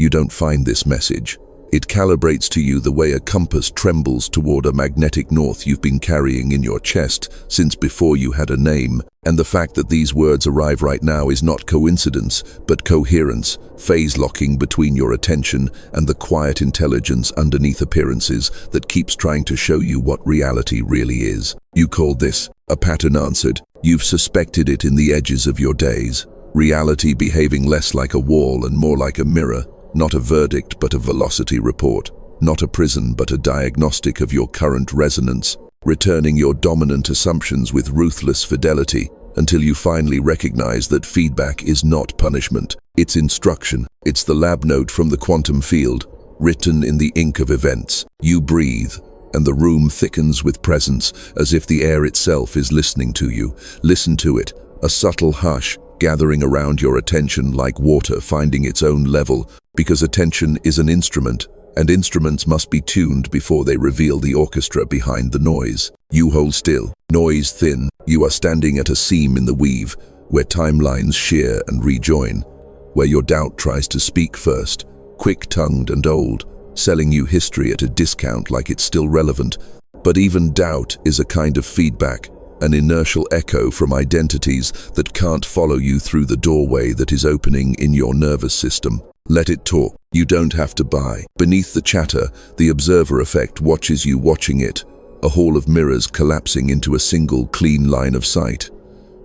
you don't find this message. It calibrates to you the way a compass trembles toward a magnetic north you've been carrying in your chest since before you had a name. And the fact that these words arrive right now is not coincidence, but coherence, phase locking between your attention and the quiet intelligence underneath appearances that keeps trying to show you what reality really is. You called this a pattern answered. You've suspected it in the edges of your days. Reality behaving less like a wall and more like a mirror. Not a verdict, but a velocity report. Not a prison, but a diagnostic of your current resonance, returning your dominant assumptions with ruthless fidelity until you finally recognize that feedback is not punishment. It's instruction. It's the lab note from the quantum field, written in the ink of events. You breathe, and the room thickens with presence, as if the air itself is listening to you. Listen to it, a subtle hush, gathering around your attention like water finding its own level, because attention is an instrument, and instruments must be tuned before they reveal the orchestra behind the noise. You hold still, noise thin. You are standing at a seam in the weave, where timelines shear and rejoin, where your doubt tries to speak first, quick-tongued and old, selling you history at a discount like it's still relevant. But even doubt is a kind of feedback, an inertial echo from identities that can't follow you through the doorway that is opening in your nervous system. Let it talk. You don't have to buy. Beneath the chatter, the observer effect watches you watching it, a hall of mirrors collapsing into a single clean line of sight.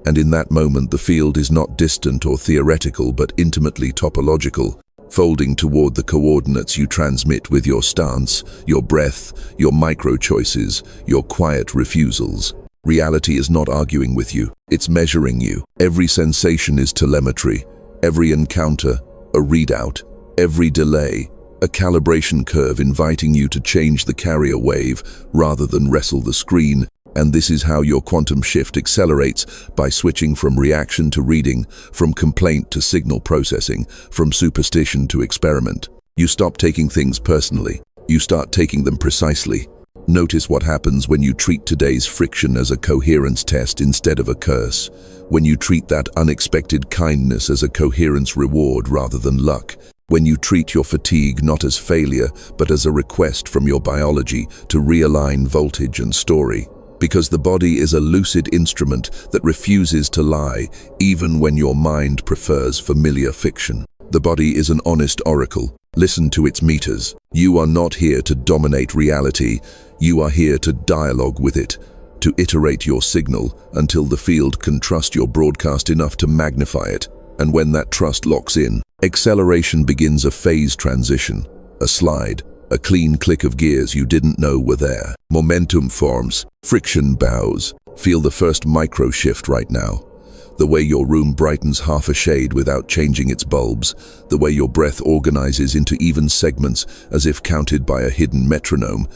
And in that moment, the field is not distant or theoretical, but intimately topological, folding toward the coordinates you transmit with your stance, your breath, your micro-choices, your quiet refusals. Reality is not arguing with you, it's measuring you. Every sensation is telemetry, every encounter, a readout, every delay, a calibration curve inviting you to change the carrier wave rather than wrestle the screen. And this is how your quantum shift accelerates, by switching from reaction to reading, from complaint to signal processing, from superstition to experiment. You stop taking things personally. You start taking them precisely. Notice what happens when you treat today's friction as a coherence test instead of a curse. When you treat that unexpected kindness as a coherence reward rather than luck. When you treat your fatigue not as failure, but as a request from your biology to realign voltage and story. Because the body is a lucid instrument that refuses to lie, even when your mind prefers familiar fiction. The body is an honest oracle. Listen to its meters. You are not here to dominate reality. You are here to dialogue with it, to iterate your signal until the field can trust your broadcast enough to magnify it. And when that trust locks in, acceleration begins a phase transition, a slide, a clean click of gears you didn't know were there. Momentum forms, friction bows. Feel the first micro shift right now. The way your room brightens half a shade without changing its bulbs, the way your breath organizes into even segments as if counted by a hidden metronome,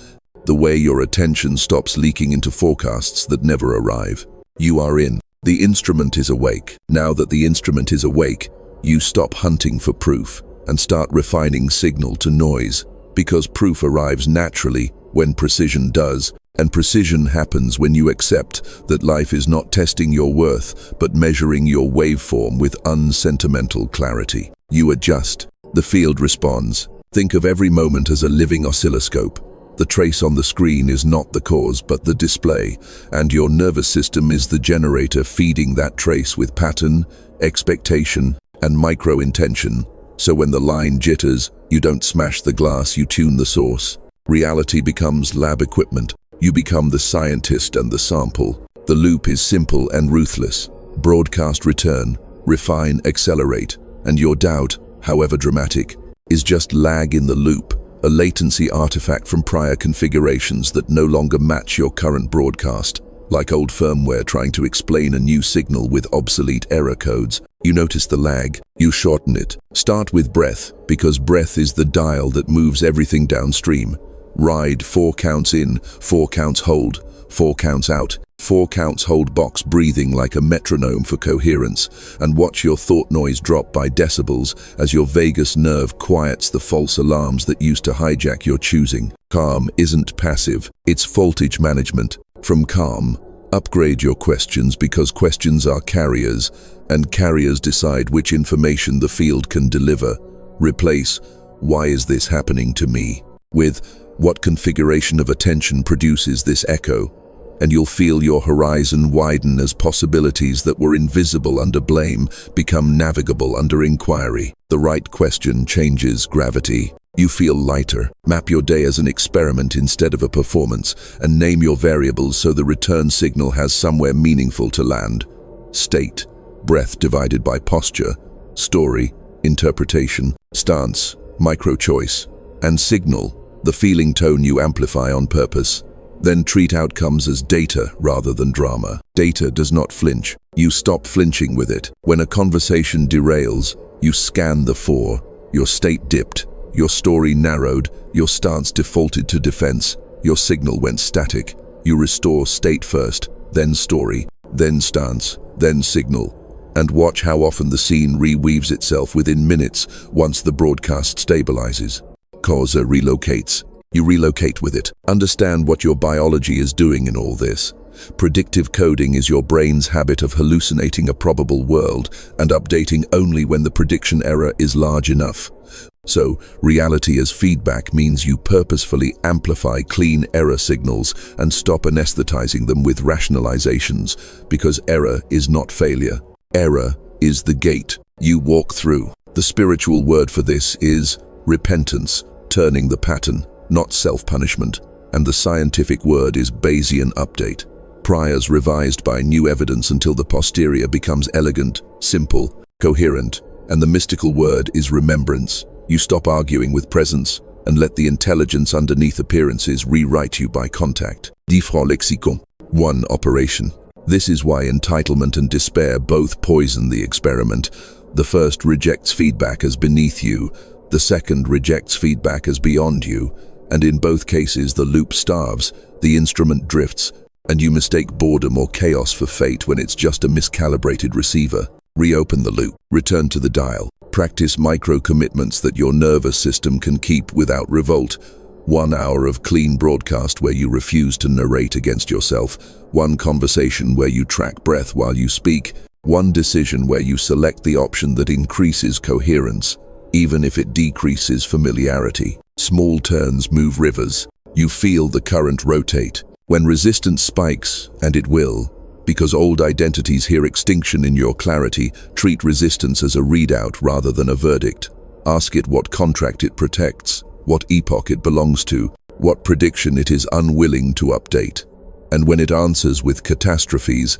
the way your attention stops leaking into forecasts that never arrive. You are in. The instrument is awake. Now that the instrument is awake, you stop hunting for proof and start refining signal to noise, because proof arrives naturally when precision does. And precision happens when you accept that life is not testing your worth, but measuring your waveform with unsentimental clarity. You adjust. The field responds. Think of every moment as a living oscilloscope. The trace on the screen is not the cause, but the display, and your nervous system is the generator feeding that trace with pattern, expectation, and micro-intention. So when the line jitters, you don't smash the glass, you tune the source. Reality becomes lab equipment. You become the scientist and the sample. The loop is simple and ruthless. Broadcast, return, refine, accelerate. And your doubt, however dramatic, is just lag in the loop, a latency artifact from prior configurations that no longer match your current broadcast. Like old firmware trying to explain a new signal with obsolete error codes. You notice the lag, you shorten it. Start with breath, because breath is the dial that moves everything downstream. Ride 4 counts in, 4 counts hold, 4 counts out, 4 counts hold box breathing like a metronome for coherence, and watch your thought noise drop by decibels as your vagus nerve quiets the false alarms that used to hijack your choosing. Calm isn't passive, it's voltage management. From calm, upgrade your questions, because questions are carriers, and carriers decide which information the field can deliver. Replace why is this happening to me? With, what configuration of attention produces this echo? And you'll feel your horizon widen as possibilities that were invisible under blame become navigable under inquiry. The right question changes gravity. You feel lighter. Map your day as an experiment instead of a performance, and name your variables so the return signal has somewhere meaningful to land. State, breath divided by posture, story, interpretation, stance, micro-choice, and signal, the feeling tone you amplify on purpose. Then treat outcomes as data rather than drama. Data does not flinch. You stop flinching with it. When a conversation derails, you scan the for. Your state dipped, your story narrowed, your stance defaulted to defense, your signal went static. You restore state first, then story, then stance, then signal. And watch how often the scene reweaves itself within minutes once the broadcast stabilizes. Causa relocates. You relocate with it. Understand what your biology is doing in all this. Predictive coding is your brain's habit of hallucinating a probable world and updating only when the prediction error is large enough. So, reality as feedback means you purposefully amplify clean error signals and stop anesthetizing them with rationalizations, because error is not failure. Error is the gate you walk through. The spiritual word for this is repentance, turning the pattern, not self-punishment, and the scientific word is Bayesian update. Priors revised by new evidence until the posterior becomes elegant, simple, coherent, and the mystical word is remembrance. You stop arguing with presence and let the intelligence underneath appearances rewrite you by contact. Devotional lexicon. 1. Operation. This is why entitlement and despair both poison the experiment. The first rejects feedback as beneath you, the second rejects feedback as beyond you, and in both cases the loop starves, the instrument drifts, and you mistake boredom or chaos for fate when it's just a miscalibrated receiver. Reopen the loop. Return to the dial. Practice micro-commitments that your nervous system can keep without revolt. 1 hour of clean broadcast where you refuse to narrate against yourself. 1 conversation where you track breath while you speak. 1 decision where you select the option that increases coherence, even if it decreases familiarity. Small turns move rivers. You feel the current rotate. When resistance spikes, and it will, because old identities hear extinction in your clarity, treat resistance as a readout rather than a verdict. Ask it what contract it protects, what epoch it belongs to, what prediction it is unwilling to update. And when it answers with catastrophes,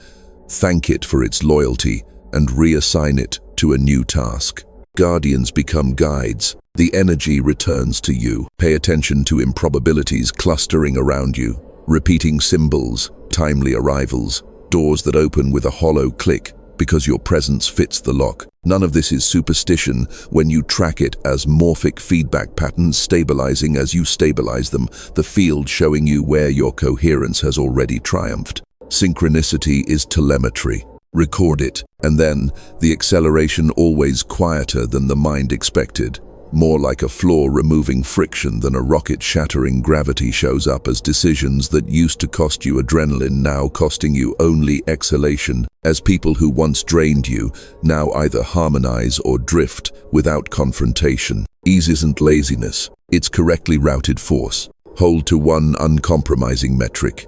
thank it for its loyalty and reassign it to a new task. Guardians become guides. The energy returns to you. Pay attention to improbabilities clustering around you, repeating symbols, timely arrivals, doors that open with a hollow click because your presence fits the lock. None of this is superstition when you track it as morphic feedback patterns stabilizing as you stabilize them, the field showing you where your coherence has already triumphed. Synchronicity is telemetry. Record it, and then the acceleration always quieter than the mind expected. More like a floor removing friction than a rocket shattering gravity shows up as decisions that used to cost you adrenaline now costing you only exhalation, as people who once drained you now either harmonize or drift without confrontation. Ease isn't laziness, it's correctly routed force. Hold to 1 uncompromising metric.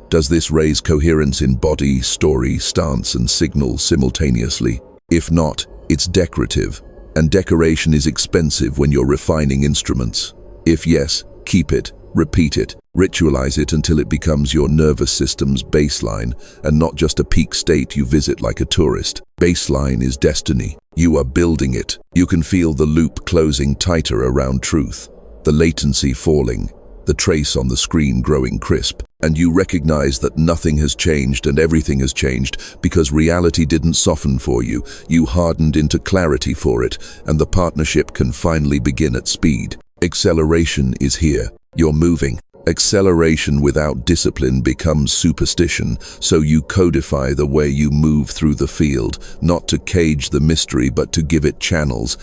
Does this raise coherence in body, story, stance, and signal simultaneously? If not, it's decorative. And decoration is expensive when you're refining instruments. If yes, keep it, repeat it, ritualize it until it becomes your nervous system's baseline and not just a peak state you visit like a tourist. Baseline is destiny. You are building it. You can feel the loop closing tighter around truth, the latency falling, the trace on the screen growing crisp, and you recognize that nothing has changed and everything has changed because reality didn't soften for you. You hardened into clarity for it, and the partnership can finally begin at speed. Acceleration is here. You're moving. Acceleration without discipline becomes superstition, so you codify the way you move through the field, not to cage the mystery but to give it channels.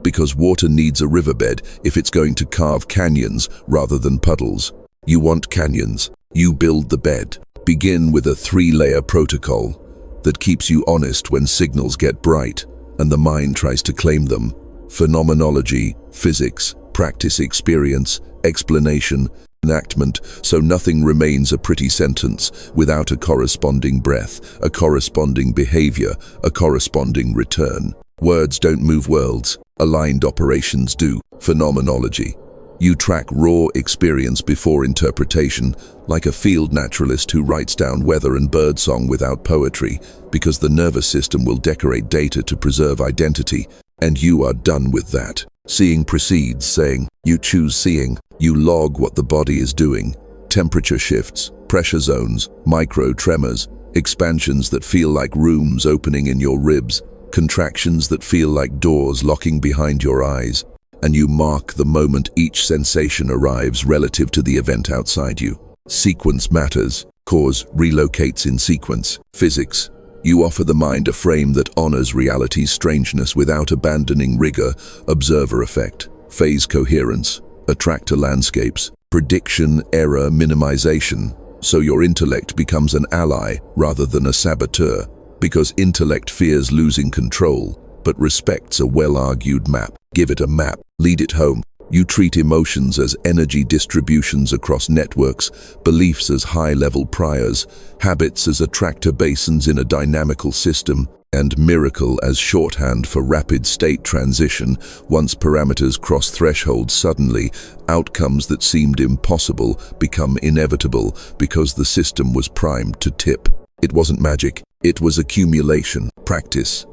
Because water needs a riverbed if it's going to carve canyons rather than puddles. You want canyons. You build the bed. Begin with a 3-layer protocol that keeps you honest when signals get bright and the mind tries to claim them. Phenomenology, physics, practice, experience, explanation, enactment, so nothing remains a pretty sentence without a corresponding breath, a corresponding behavior, a corresponding return. Words don't move worlds, aligned operations do. Phenomenology. You track raw experience before interpretation, like a field naturalist who writes down weather and birdsong without poetry, because the nervous system will decorate data to preserve identity, and you are done with that. Seeing precedes saying. You choose seeing. You log what the body is doing. Temperature shifts, pressure zones, micro tremors, expansions that feel like rooms opening in your ribs, contractions that feel like doors locking behind your eyes, and you mark the moment each sensation arrives relative to the event outside you. Sequence matters. Cause relocates in sequence. Physics. You offer the mind a frame that honors reality's strangeness without abandoning rigor. Observer effect. Phase coherence. Attractor landscapes. Prediction, error, minimization. So your intellect becomes an ally rather than a saboteur, because intellect fears losing control, but respects a well-argued map. Give it a map. Lead it home. You treat emotions as energy distributions across networks, beliefs as high-level priors, habits as attractor basins in a dynamical system, and miracle as shorthand for rapid state transition. Once parameters cross thresholds, suddenly, outcomes that seemed impossible become inevitable because the system was primed to tip. It wasn't magic, it was accumulation, practice.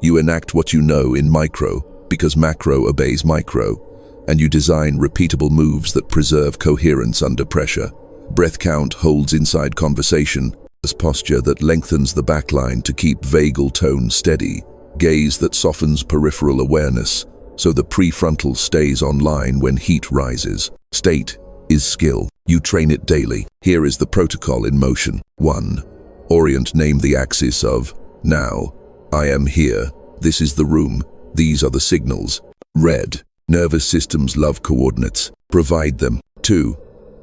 You enact what you know in micro, because macro obeys micro, and you design repeatable moves that preserve coherence under pressure. Breath count holds inside conversation, as posture that lengthens the backline to keep vagal tone steady, gaze that softens peripheral awareness, so the prefrontal stays online when heat rises. State is skill. You train it daily. Here is the protocol in motion. 1. Orient. Name the axis of now. I am here. This is the room. These are the signals. Red. Nervous systems love coordinates. Provide them. 2.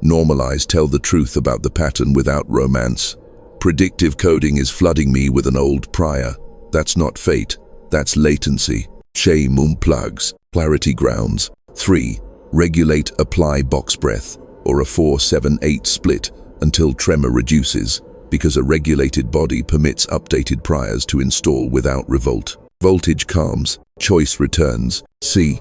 Normalize. Tell the truth about the pattern without romance. Predictive coding is flooding me with an old prior. That's not fate. That's latency. Shame unplugs. Clarity grounds. 3. Regulate. Apply box breath, or a 4-7-8 split until tremor reduces, because a regulated body permits updated priors to install without revolt. Voltage calms. Choice returns. C.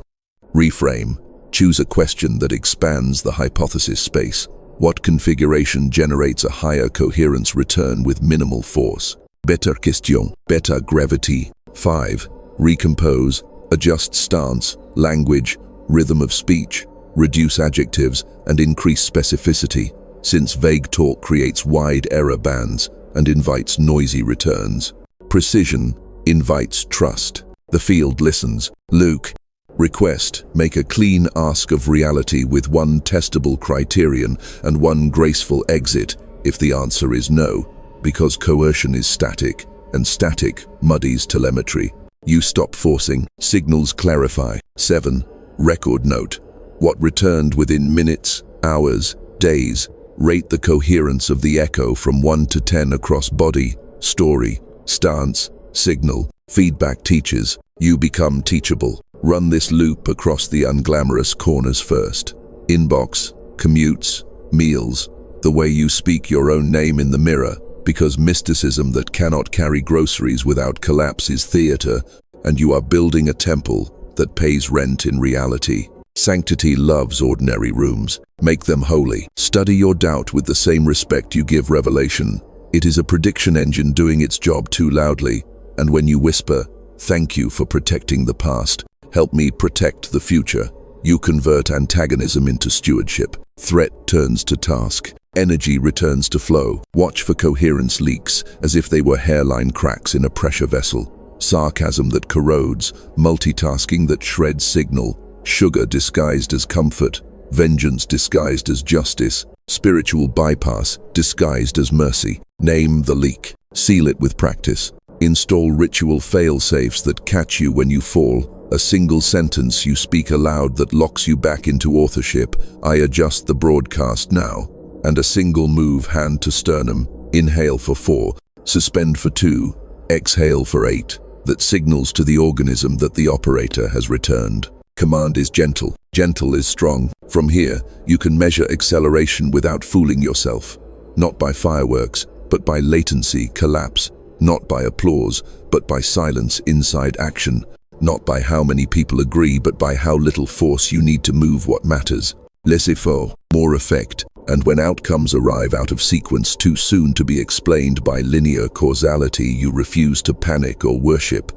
Reframe. Choose a question that expands the hypothesis space. What configuration generates a higher coherence return with minimal force? Better question. Better gravity. 5. Recompose. Adjust stance, language, rhythm of speech, reduce adjectives, and increase specificity, since vague talk creates wide error bands and invites noisy returns. Precision invites trust. The field listens. Luke. Request. Make a clean ask of reality with one testable criterion and one graceful exit if the answer is no, because coercion is static, and static muddies telemetry. You stop forcing. Signals clarify. 7. Record note. What returned within minutes, hours, days. Rate the coherence of the echo from 1 to 10 across body, story, stance, signal. Feedback teaches. You become teachable. Run this loop across the unglamorous corners first. Inbox, commutes, meals, the way you speak your own name in the mirror, because mysticism that cannot carry groceries without collapse is theater, and you are building a temple that pays rent in reality. Sanctity loves ordinary rooms. Make them holy. Study your doubt with the same respect you give revelation. It is a prediction engine doing its job too loudly, and when you whisper, "Thank you for protecting the past. Help me protect the future," you convert antagonism into stewardship. Threat turns to task. Energy returns to flow. Watch for coherence leaks, as if they were hairline cracks in a pressure vessel. Sarcasm that corrodes, multitasking that shreds signal, sugar disguised as comfort, vengeance disguised as justice, spiritual bypass disguised as mercy. Name the leak. Seal it with practice. Install ritual fail-safes that catch you when you fall. A single sentence you speak aloud that locks you back into authorship. I adjust the broadcast now. And a single move, hand to sternum. Inhale for 4, suspend for 2, exhale for 8. That signals to the organism that the operator has returned. Command is gentle. Gentle is strong. From here, you can measure acceleration without fooling yourself. Not by fireworks, but by latency, collapse. Not by applause, but by silence inside action. Not by how many people agree, but by how little force you need to move what matters. Less effort, more effect. And when outcomes arrive out of sequence too soon to be explained by linear causality, you refuse to panic or worship.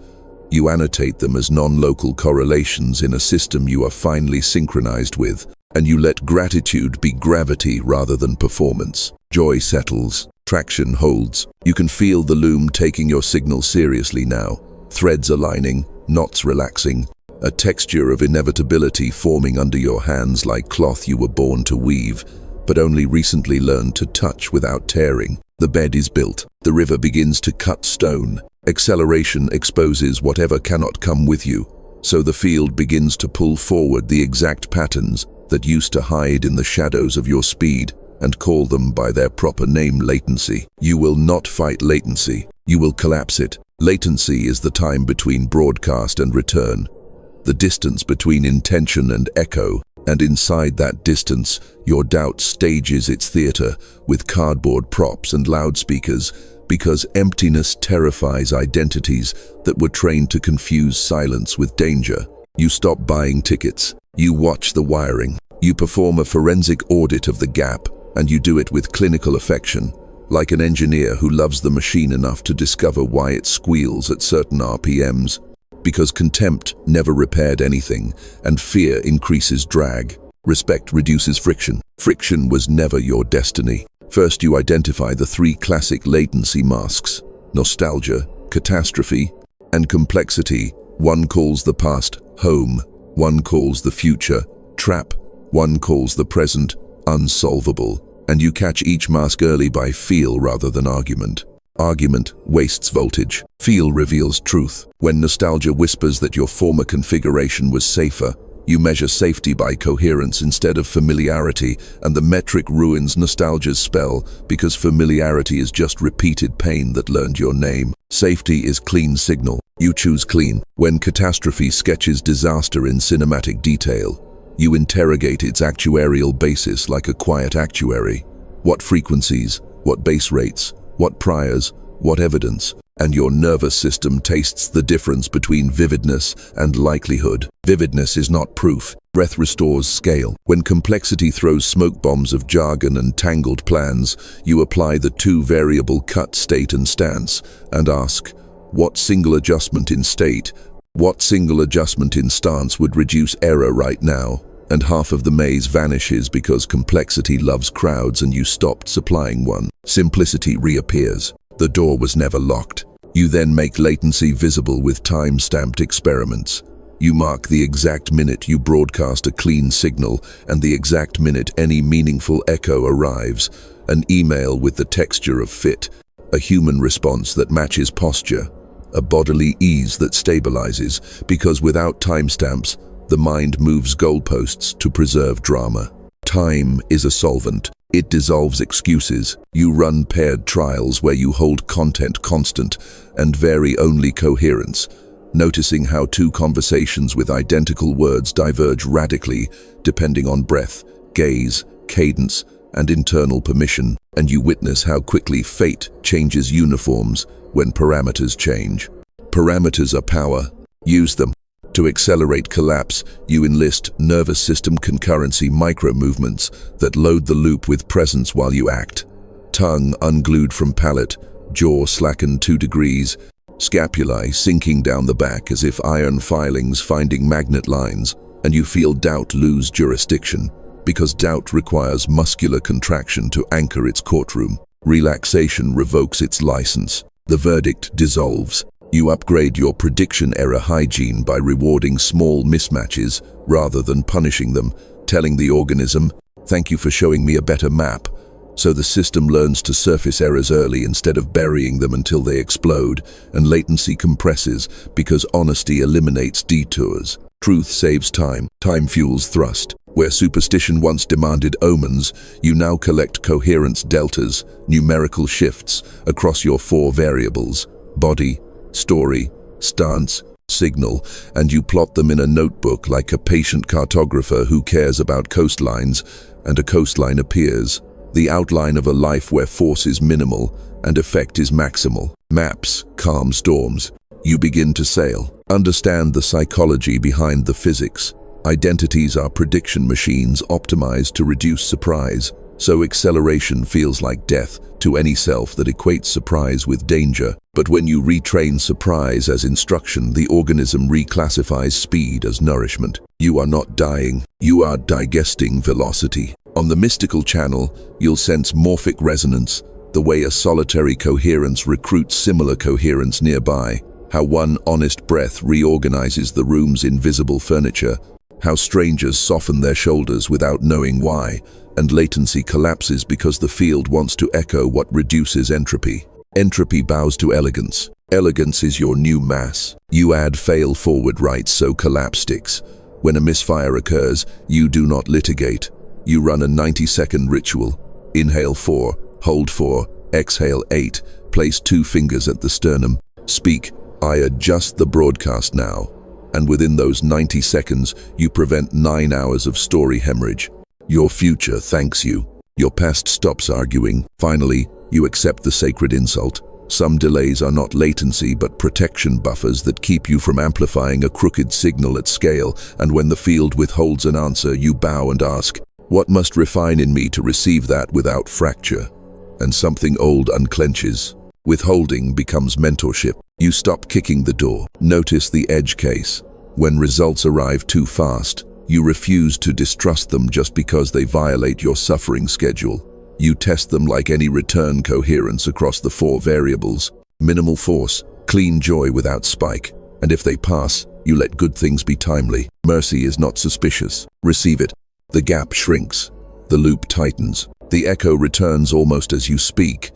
You annotate them as non-local correlations in a system you are finely synchronized with, and you let gratitude be gravity rather than performance. Joy settles, traction holds. You can feel the loom taking your signal seriously now, threads aligning, knots relaxing, a texture of inevitability forming under your hands like cloth you were born to weave, but only recently learned to touch without tearing. The bed is built. The river begins to cut stone. Acceleration exposes whatever cannot come with you, so the field begins to pull forward the exact patterns that used to hide in the shadows of your speed and call them by their proper name, latency. You will not fight latency. You will collapse it. Latency is the time between broadcast and return, the distance between intention and echo, and inside that distance, your doubt stages its theater with cardboard props and loudspeakers, because emptiness terrifies identities that were trained to confuse silence with danger. You stop buying tickets. You watch the wiring. You perform a forensic audit of the gap, and you do it with clinical affection, like an engineer who loves the machine enough to discover why it squeals at certain RPMs. Because contempt never repaired anything, and fear increases drag. Respect reduces friction. Friction was never your destiny. First, you identify the three classic latency masks: nostalgia, catastrophe, and complexity. One calls the past home, one calls the future trap, one calls the present unsolvable. And you catch each mask early by feel rather than argument. Argument wastes voltage. Feel reveals truth. When nostalgia whispers that your former configuration was safer, you measure safety by coherence instead of familiarity, and the metric ruins nostalgia's spell because familiarity is just repeated pain that learned your name. Safety is clean signal. You choose clean. When catastrophe sketches disaster in cinematic detail, you interrogate its actuarial basis like a quiet actuary. What frequencies, what base rates, what priors, what evidence, and your nervous system tastes the difference between vividness and likelihood. Vividness is not proof. Breath restores scale. When complexity throws smoke bombs of jargon and tangled plans, you apply the two-variable cut, state and stance, and ask, what single adjustment in state, what single adjustment in stance would reduce error right now? And half of the maze vanishes because complexity loves crowds and you stopped supplying one. Simplicity reappears. The door was never locked. You then make latency visible with time-stamped experiments. You mark the exact minute you broadcast a clean signal and the exact minute any meaningful echo arrives. An email with the texture of fit, a human response that matches posture, a bodily ease that stabilizes, because without timestamps, the mind moves goalposts to preserve drama. Time is a solvent. It dissolves excuses. You run paired trials where you hold content constant and vary only coherence, noticing how two conversations with identical words diverge radically depending on breath, gaze, cadence, and internal permission, and you witness how quickly fate changes uniforms when parameters change. Parameters are power. Use them. To accelerate collapse, you enlist nervous system concurrency micro-movements that load the loop with presence while you act. Tongue unglued from palate, jaw slackened 2 degrees, scapulae sinking down the back as if iron filings finding magnet lines, and you feel doubt lose jurisdiction, because doubt requires muscular contraction to anchor its courtroom. Relaxation revokes its license. The verdict dissolves. You upgrade your prediction error hygiene by rewarding small mismatches rather than punishing them, telling the organism, "Thank you for showing me a better map." So the system learns to surface errors early instead of burying them until they explode, and latency compresses because honesty eliminates detours. Truth saves time. Time fuels thrust. Where superstition once demanded omens, you now collect coherence deltas, numerical shifts, across your 4 variables: body, story, stance, signal, and you plot them in a notebook like a patient cartographer who cares about coastlines, and a coastline appears. The outline of a life where force is minimal and effect is maximal. Maps, calm storms. You begin to sail. Understand the psychology behind the physics. Identities are prediction machines optimized to reduce surprise, so acceleration feels like death to any self that equates surprise with danger. But when you retrain surprise as instruction, the organism reclassifies speed as nourishment. You are not dying, you are digesting velocity. On the mystical channel, you'll sense morphic resonance, the way a solitary coherence recruits similar coherence nearby, how one honest breath reorganizes the room's invisible furniture, how strangers soften their shoulders without knowing why, and latency collapses because the field wants to echo what reduces entropy. Entropy bows to elegance. Elegance is your new mass. You add fail forward rights so collapse sticks. When a misfire occurs, you do not litigate. You run a 90-second ritual. Inhale 4, hold 4, exhale 8, place 2 fingers at the sternum. Speak, I adjust the broadcast now. And within those 90 seconds, you prevent 9 hours of story hemorrhage. Your future thanks you. Your past stops arguing. Finally, you accept the sacred insult. Some delays are not latency but protection buffers that keep you from amplifying a crooked signal at scale, and when the field withholds an answer, you bow and ask, what must refine in me to receive that without fracture? And something old unclenches. Withholding becomes mentorship. You stop kicking the door. Notice the edge case. When results arrive too fast, you refuse to distrust them just because they violate your suffering schedule. You test them like any return coherence across the 4 variables. Minimal force, clean joy without spike. And if they pass, you let good things be timely. Mercy is not suspicious. Receive it. The gap shrinks. The loop tightens. The echo returns almost as you speak.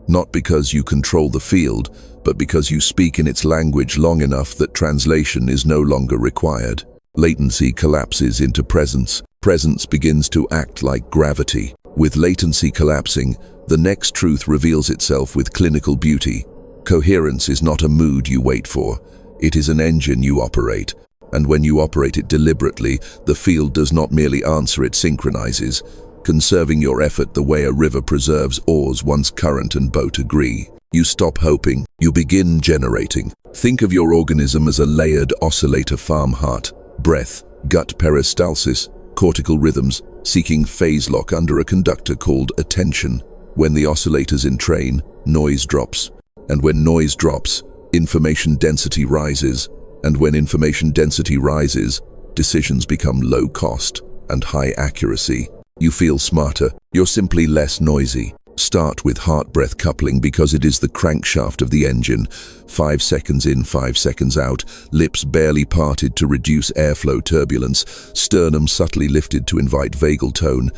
Not because you control the field, but because you speak in its language long enough that translation is no longer required. Latency collapses into presence. Presence begins to act like gravity. With latency collapsing, the next truth reveals itself with clinical beauty. Coherence is not a mood you wait for. It is an engine you operate. And when you operate it deliberately, the field does not merely answer, it synchronizes, conserving your effort the way a river preserves oars once current and boat agree. You stop hoping, you begin generating. Think of your organism as a layered oscillator farm heart, breath, gut peristalsis, cortical rhythms, seeking phase lock under a conductor called attention. When the oscillator's in train, noise drops. And when noise drops, information density rises. And when information density rises, decisions become low cost and high accuracy. You feel smarter, you're simply less noisy. Start with heart-breath coupling because it is the crankshaft of the engine. 5 seconds in, 5 seconds out, lips barely parted to reduce airflow turbulence, sternum subtly lifted to invite vagal tone,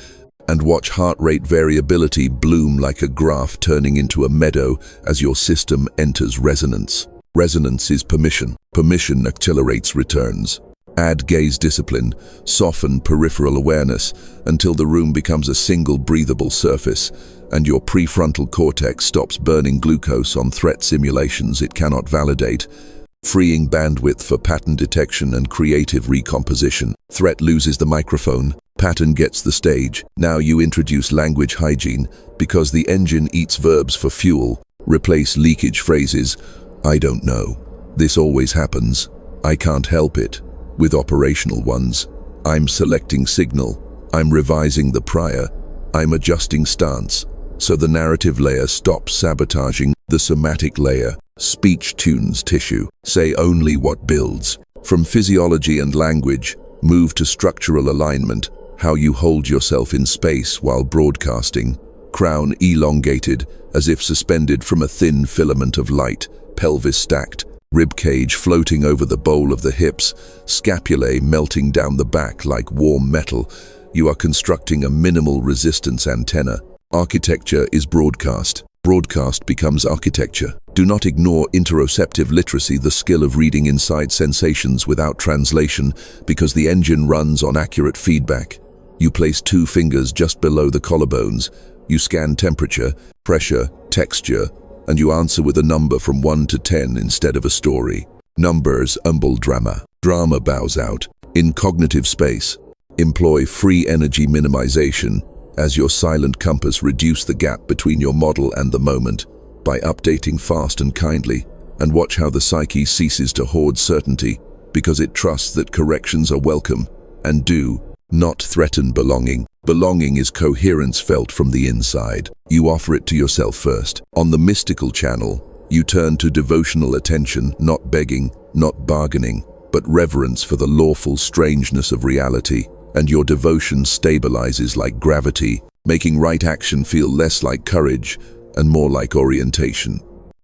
and watch heart rate variability bloom like a graph turning into a meadow as your system enters resonance. Resonance is permission. Permission accelerates returns. Add gaze discipline, soften peripheral awareness until the room becomes a single breathable surface, and your prefrontal cortex stops burning glucose on threat simulations it cannot validate, freeing bandwidth for pattern detection and creative recomposition. Threat loses the microphone, pattern gets the stage. Now you introduce language hygiene because the engine eats verbs for fuel. Replace leakage phrases, I don't know, this always happens, I can't help it, with operational ones. I'm selecting signal, I'm revising the prior, I'm adjusting stance. So the narrative layer stops sabotaging the somatic layer. Speech tunes tissue. Say only what builds. From physiology and language, move to structural alignment, how you hold yourself in space while broadcasting. Crown elongated, as if suspended from a thin filament of light, pelvis stacked, rib cage floating over the bowl of the hips, scapulae melting down the back like warm metal. You are constructing a minimal resistance antenna. Architecture is broadcast. Broadcast becomes architecture. Do not ignore interoceptive literacy, the skill of reading inside sensations without translation, because the engine runs on accurate feedback. You place 2 fingers just below the collarbones. You scan temperature, pressure, texture, and you answer with a number from 1 to 10 instead of a story. Numbers umble drama. Drama bows out. In cognitive space, employ free energy minimization as your silent compass reduce the gap between your model and the moment by updating fast and kindly, and watch how the psyche ceases to hoard certainty because it trusts that corrections are welcome and do not threaten belonging. Belonging is coherence felt from the inside. You offer it to yourself first. On the mystical channel, you turn to devotional attention, not begging, not bargaining, but reverence for the lawful strangeness of reality, and your devotion stabilizes like gravity, making right action feel less like courage and more like orientation.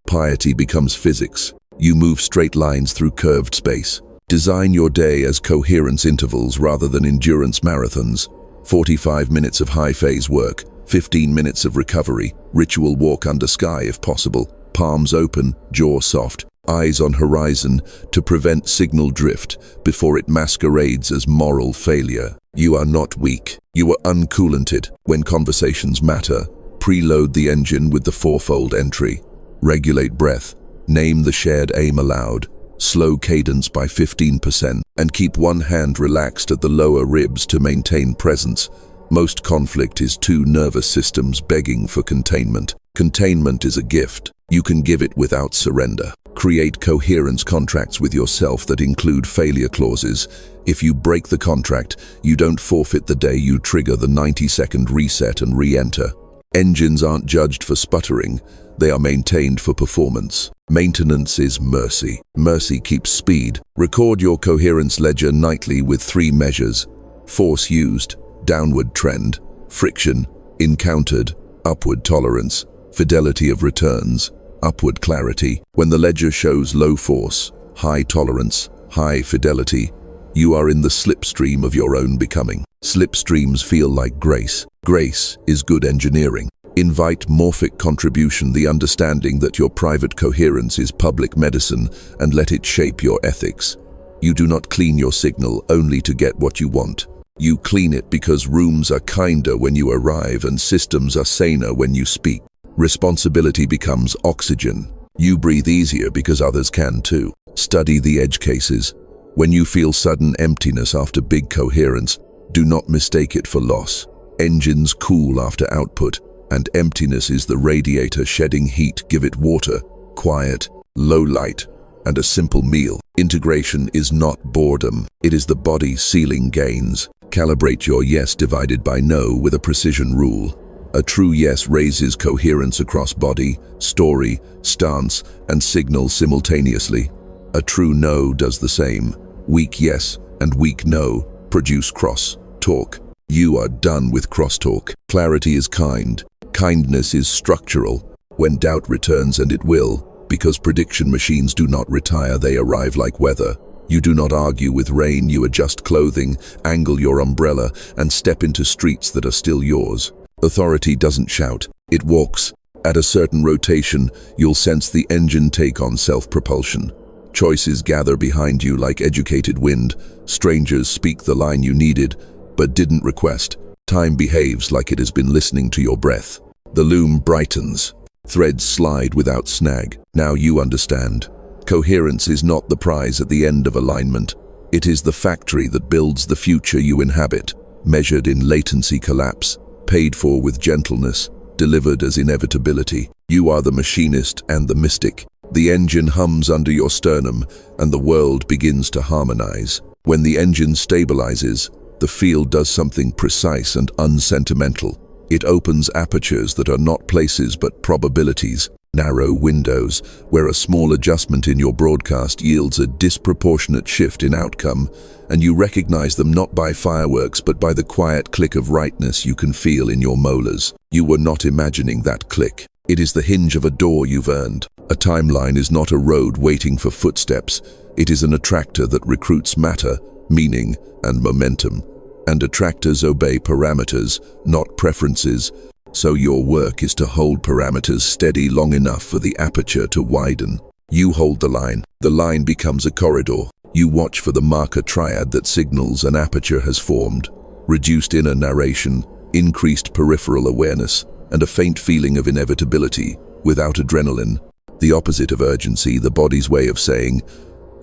Piety becomes physics. You move straight lines through curved space. Design your day as coherence intervals rather than endurance marathons. 45 minutes of high-phase work, 15 minutes of recovery, ritual walk under sky if possible, palms open, jaw soft, eyes on horizon to prevent signal drift before it masquerades as moral failure. You are not weak. You are uncoolanted. When conversations matter, preload the engine with the fourfold entry. Regulate breath. Name the shared aim aloud. Slow cadence by 15% and keep one hand relaxed at the lower ribs to maintain presence. Most conflict is two nervous systems begging for containment. Containment is a gift. You can give it without surrender. Create coherence contracts with yourself that include failure clauses. If you break the contract, you don't forfeit the day you trigger the 90-second reset and re-enter. Engines aren't judged for sputtering. They are maintained for performance. Maintenance is mercy. Mercy keeps speed. Record your coherence ledger nightly with 3 measures: force used, downward trend; friction, encountered, upward tolerance; fidelity of returns, upward clarity. When the ledger shows low force, high tolerance, high fidelity, you are in the slipstream of your own becoming. Slipstreams feel like grace. Grace is good engineering. Invite morphic contribution, the understanding that your private coherence is public medicine, and let it shape your ethics. You do not clean your signal only to get what you want. You clean it because rooms are kinder when you arrive and systems are saner when you speak. Responsibility becomes oxygen. You breathe easier because others can too. Study the edge cases. When you feel sudden emptiness after big coherence, do not mistake it for loss. Engines cool after output, and emptiness is the radiator shedding heat. Give it water, quiet, low light, and a simple meal. Integration is not boredom. It is the body sealing gains. Calibrate your yes divided by no with a precision rule. A true yes raises coherence across body, story, stance, and signal simultaneously. A true no does the same. Weak yes and weak no produce cross talk. You are done with crosstalk. Clarity is kind. Kindness is structural. When doubt returns, and it will, because prediction machines do not retire, they arrive like weather. You do not argue with rain, you adjust clothing, angle your umbrella, and step into streets that are still yours. Authority doesn't shout, it walks. At a certain rotation, you'll sense the engine take on self-propulsion. Choices gather behind you like educated wind. Strangers speak the line you needed, but didn't request. Time behaves like it has been listening to your breath. The loom brightens. Threads slide without snag. Now you understand. Coherence is not the prize at the end of alignment. It is the factory that builds the future you inhabit, measured in latency collapse, paid for with gentleness, delivered as inevitability. You are the machinist and the mystic. The engine hums under your sternum, and the world begins to harmonize. When the engine stabilizes, the field does something precise and unsentimental. It opens apertures that are not places but probabilities, narrow windows, where a small adjustment in your broadcast yields a disproportionate shift in outcome, and you recognize them not by fireworks but by the quiet click of rightness you can feel in your molars. You were not imagining that click. It is the hinge of a door you've earned. A timeline is not a road waiting for footsteps. It is an attractor that recruits matter, meaning, and momentum. And attractors obey parameters, not preferences. So your work is to hold parameters steady long enough for the aperture to widen. You hold the line. The line becomes a corridor. You watch for the marker triad that signals an aperture has formed. Reduced inner narration, increased peripheral awareness, and a faint feeling of inevitability, without adrenaline. The opposite of urgency, the body's way of saying,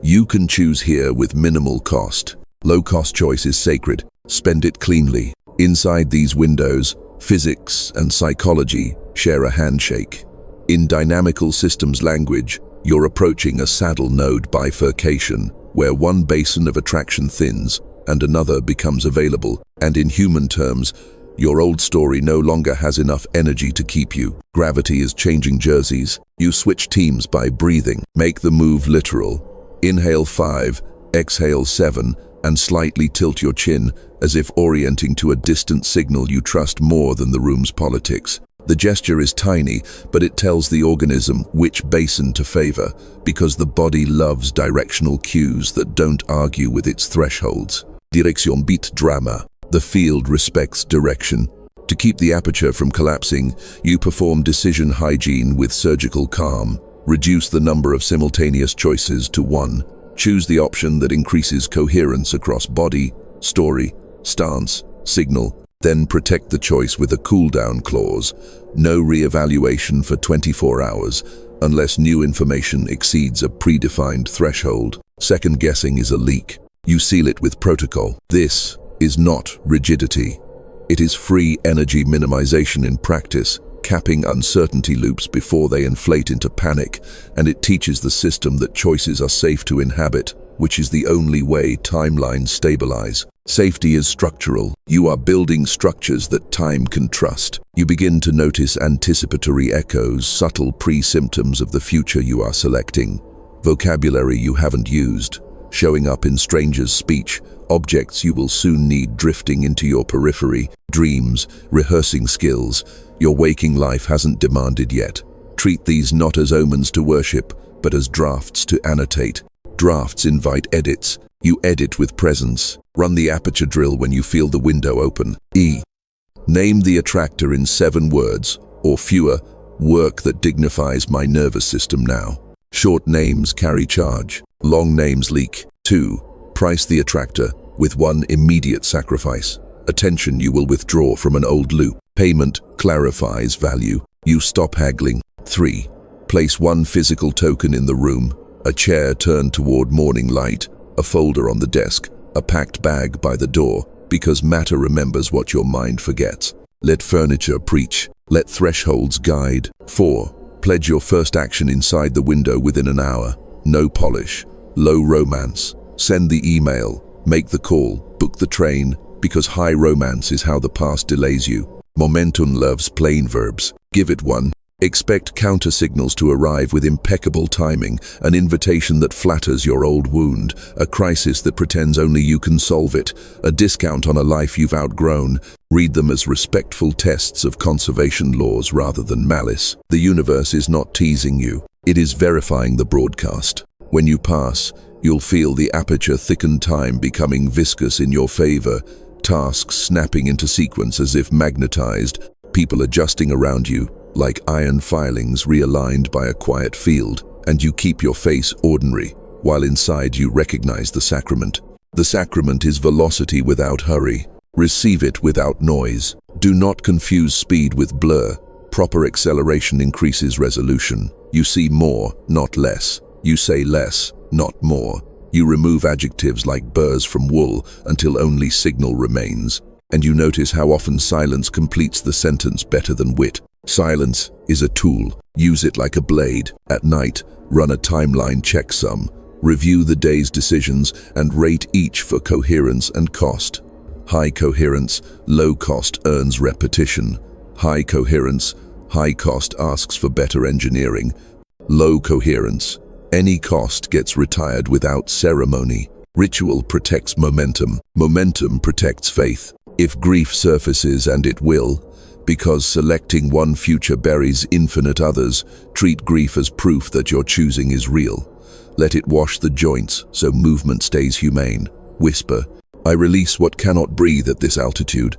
You can choose here with minimal cost. Low-cost choice is sacred. Spend it cleanly. Inside these windows, physics and psychology share a handshake. In dynamical systems language, you're approaching a saddle node bifurcation, where one basin of attraction thins and another becomes available, and in human terms, your old story no longer has enough energy to keep you. Gravity is changing jerseys. You switch teams by breathing. Make the move literal. Inhale 5, exhale 7, and slightly tilt your chin as if orienting to a distant signal you trust more than the room's politics. The gesture is tiny, but it tells the organism which basin to favor, because the body loves directional cues that don't argue with its thresholds. Direction beat drama. The field respects direction. To keep the aperture from collapsing, you perform decision hygiene with surgical calm. Reduce the number of simultaneous choices to one. Choose the option that increases coherence across body, story, stance, signal. Then protect the choice with a cooldown clause. No re-evaluation for 24 hours, unless new information exceeds a predefined threshold. Second guessing is a leak. You seal it with protocol. This is not rigidity. It is free energy minimization in practice, capping uncertainty loops before they inflate into panic, and it teaches the system that choices are safe to inhabit, which is the only way timelines stabilize. Safety is structural. You are building structures that time can trust. You begin to notice anticipatory echoes, subtle pre-symptoms of the future you are selecting. Vocabulary you haven't used, showing up in strangers' speech, objects you will soon need drifting into your periphery, dreams, rehearsing skills your waking life hasn't demanded yet. Treat these not as omens to worship, but as drafts to annotate. Drafts invite edits. You edit with presence. Run the aperture drill when you feel the window open. Name the attractor in 7 words, or fewer. Work that dignifies my nervous system now. Short names carry charge. Long names leak. 2. Price the attractor with 1 immediate sacrifice. Attention you will withdraw from an old loop. Payment clarifies value. You stop haggling. 3. Place 1 physical token in the room. A chair turned toward morning light, a folder on the desk, a packed bag by the door, because matter remembers what your mind forgets. Let furniture preach. Let thresholds guide. 4. Pledge your first action inside the window within an hour. No polish. Low romance. Send the email. Make the call. Book the train, because high romance is how the past delays you. Momentum loves plain verbs. Give it 1. Expect counter-signals to arrive with impeccable timing, an invitation that flatters your old wound, a crisis that pretends only you can solve it, a discount on a life you've outgrown. Read them as respectful tests of conservation laws rather than malice. The universe is not teasing you. It is verifying the broadcast. When you pass, you'll feel the aperture thicken, time becoming viscous in your favor, tasks snapping into sequence as if magnetized, people adjusting around you, like iron filings realigned by a quiet field, and you keep your face ordinary, while inside you recognize the sacrament. The sacrament is velocity without hurry. Receive it without noise. Do not confuse speed with blur. Proper acceleration increases resolution. You see more, not less. You say less, not more. You remove adjectives like burrs from wool until only signal remains, and you notice how often silence completes the sentence better than wit. Silence is a tool. Use it like a blade. At night, run a timeline checksum. Review the day's decisions and rate each for coherence and cost. High coherence, low cost earns repetition. High coherence, high cost asks for better engineering. Low coherence, any cost gets retired without ceremony. Ritual protects momentum. Momentum protects faith. If grief surfaces, and it will, because selecting one future buries infinite others, treat grief as proof that your choosing is real. Let it wash the joints so movement stays humane. Whisper, I release what cannot breathe at this altitude,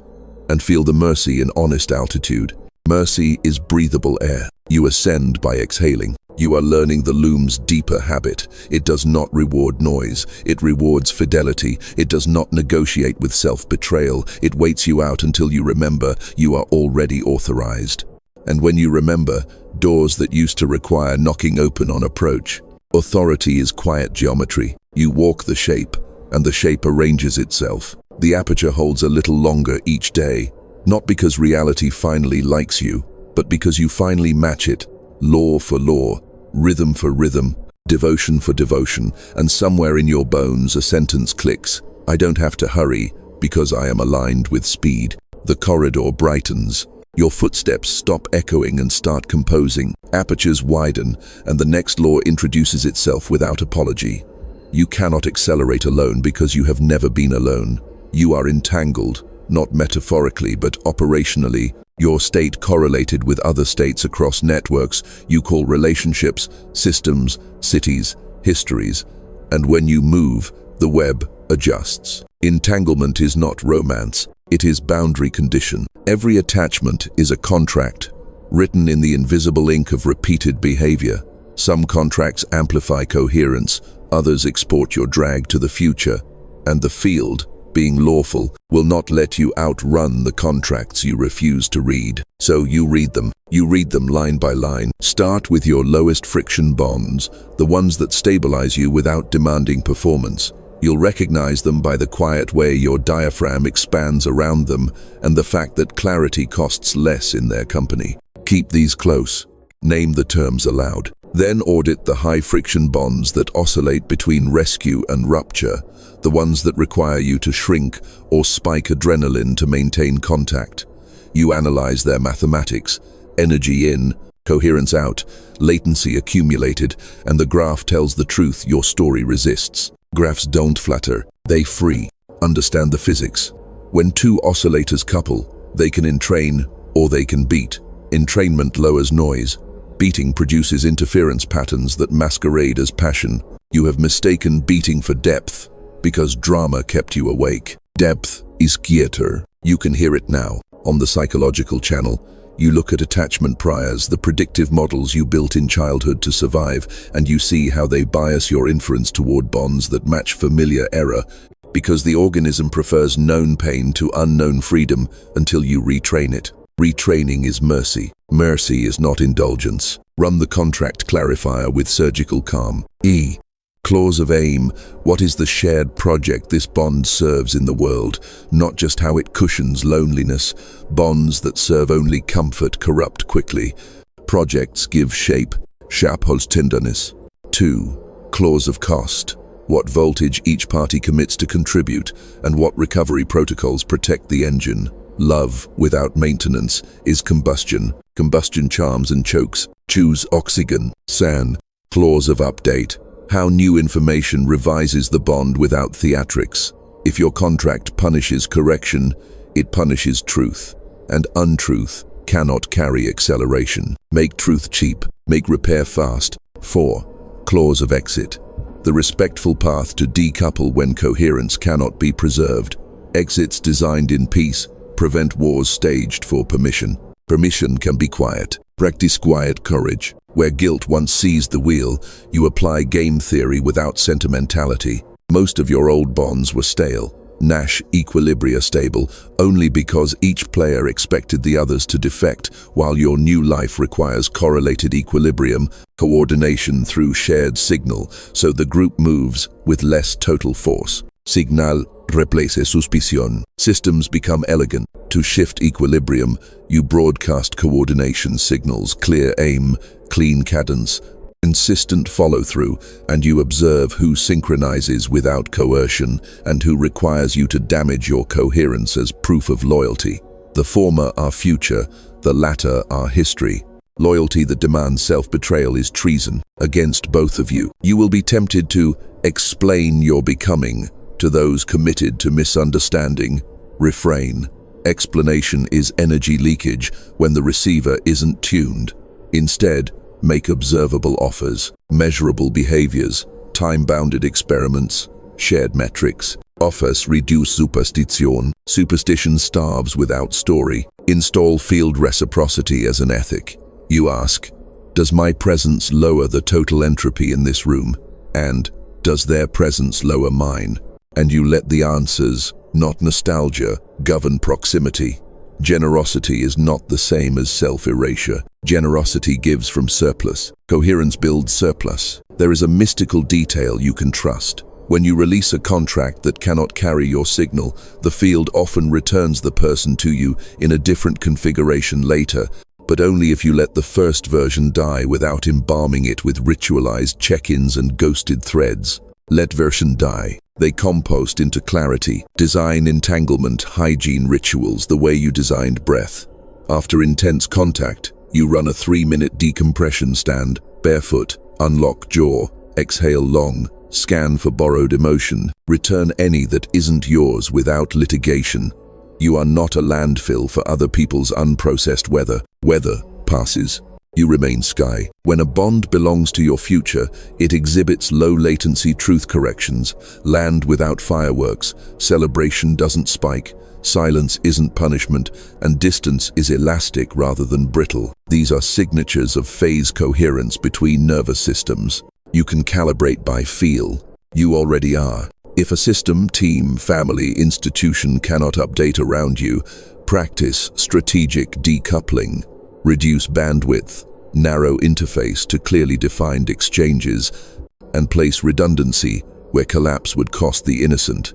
and feel the mercy in honest altitude. Mercy is breathable air. You ascend by exhaling. You are learning the loom's deeper habit. It does not reward noise. It rewards fidelity. It does not negotiate with self-betrayal. It waits you out until you remember you are already authorized. And when you remember, doors that used to require knocking open on approach. Authority is quiet geometry. You walk the shape, and the shape arranges itself. The aperture holds a little longer each day, not because reality finally likes you, but because you finally match it, law for law, rhythm for rhythm, devotion for devotion, and somewhere in your bones a sentence clicks. I don't have to hurry, because I am aligned with speed. The corridor brightens. Your footsteps stop echoing and start composing. Apertures widen, and the next law introduces itself without apology. You cannot accelerate alone because you have never been alone. You are entangled, not metaphorically but operationally. Your state correlated with other states across networks you call relationships, systems, cities, histories. And when you move, the web adjusts. Entanglement is not romance, it is boundary condition. Every attachment is a contract, written in the invisible ink of repeated behavior. Some contracts amplify coherence, others export your drag to the future, and the field, being lawful, will not let you outrun the contracts you refuse to read. So you read them. You read them line by line. Start with your lowest friction bonds, the ones that stabilize you without demanding performance. You'll recognize them by the quiet way your diaphragm expands around them and the fact that clarity costs less in their company. Keep these close. Name the terms aloud. Then audit the high-friction bonds that oscillate between rescue and rupture, the ones that require you to shrink or spike adrenaline to maintain contact. You analyze their mathematics, energy in, coherence out, latency accumulated, and the graph tells the truth your story resists. Graphs don't flatter, they free. Understand the physics. When two oscillators couple, they can entrain or they can beat. Entrainment lowers noise. Beating produces interference patterns that masquerade as passion. You have mistaken beating for depth because drama kept you awake. Depth is quieter. You can hear it now. On the psychological channel, you look at attachment priors, the predictive models you built in childhood to survive, and you see how they bias your inference toward bonds that match familiar error, because the organism prefers known pain to unknown freedom until you retrain it. Retraining is mercy. Mercy is not indulgence. Run the contract clarifier with surgical calm. E. Clause of aim. What is the shared project this bond serves in the world? Not just how it cushions loneliness. Bonds that serve only comfort corrupt quickly. Projects give shape. Schaphholztenderness. 2. Clause of cost. What voltage each party commits to contribute, and what recovery protocols protect the engine. Love without maintenance is combustion. Combustion charms and chokes. Choose oxygen. San. Clause of update. How new information revises the bond without theatrics. If your contract punishes correction, it punishes truth, and untruth cannot carry acceleration. Make truth cheap, make repair fast. 4. Clause of exit. The respectful path to decouple when coherence cannot be preserved. Exits designed in peace prevent wars staged for permission. Permission can be quiet. Practice quiet courage. Where guilt once seized the wheel, you apply game theory without sentimentality. Most of your old bonds were stale. Nash equilibria stable only because each player expected the others to defect, while your new life requires correlated equilibrium, coordination through shared signal, so the group moves with less total force. Signal replace suspicion. Systems become elegant. To shift equilibrium, you broadcast coordination signals, clear aim, clean cadence, consistent follow-through, and you observe who synchronizes without coercion and who requires you to damage your coherence as proof of loyalty. The former are future, the latter are history. Loyalty that demands self-betrayal is treason against both of you. You will be tempted to explain your becoming to those committed to misunderstanding. Refrain. Explanation is energy leakage when the receiver isn't tuned. Instead, make observable offers, measurable behaviors, time-bounded experiments, shared metrics. Offers reduce superstition. Superstition starves without story. Install field reciprocity as an ethic. You ask, does my presence lower the total entropy in this room? And does their presence lower mine? And you let the answers, not nostalgia, govern proximity. Generosity is not the same as self-erasure. Generosity gives from surplus. Coherence builds surplus. There is a mystical detail you can trust. When you release a contract that cannot carry your signal, the field often returns the person to you in a different configuration later, but only if you let the first version die without embalming it with ritualized check-ins and ghosted threads. Let version die. They compost into clarity, design entanglement, hygiene rituals, the way you designed breath. After intense contact, you run a 3-minute decompression stand, barefoot, unlock jaw, exhale long, scan for borrowed emotion, return any that isn't yours without litigation. You are not a landfill for other people's unprocessed weather. Weather passes. You remain sky. When a bond belongs to your future, it exhibits low-latency truth corrections, land without fireworks, celebration doesn't spike, silence isn't punishment, and distance is elastic rather than brittle. These are signatures of phase coherence between nervous systems. You can calibrate by feel. You already are. If a system, team, family, institution cannot update around you, practice strategic decoupling. Reduce bandwidth, narrow interface to clearly defined exchanges, and place redundancy where collapse would cost the innocent.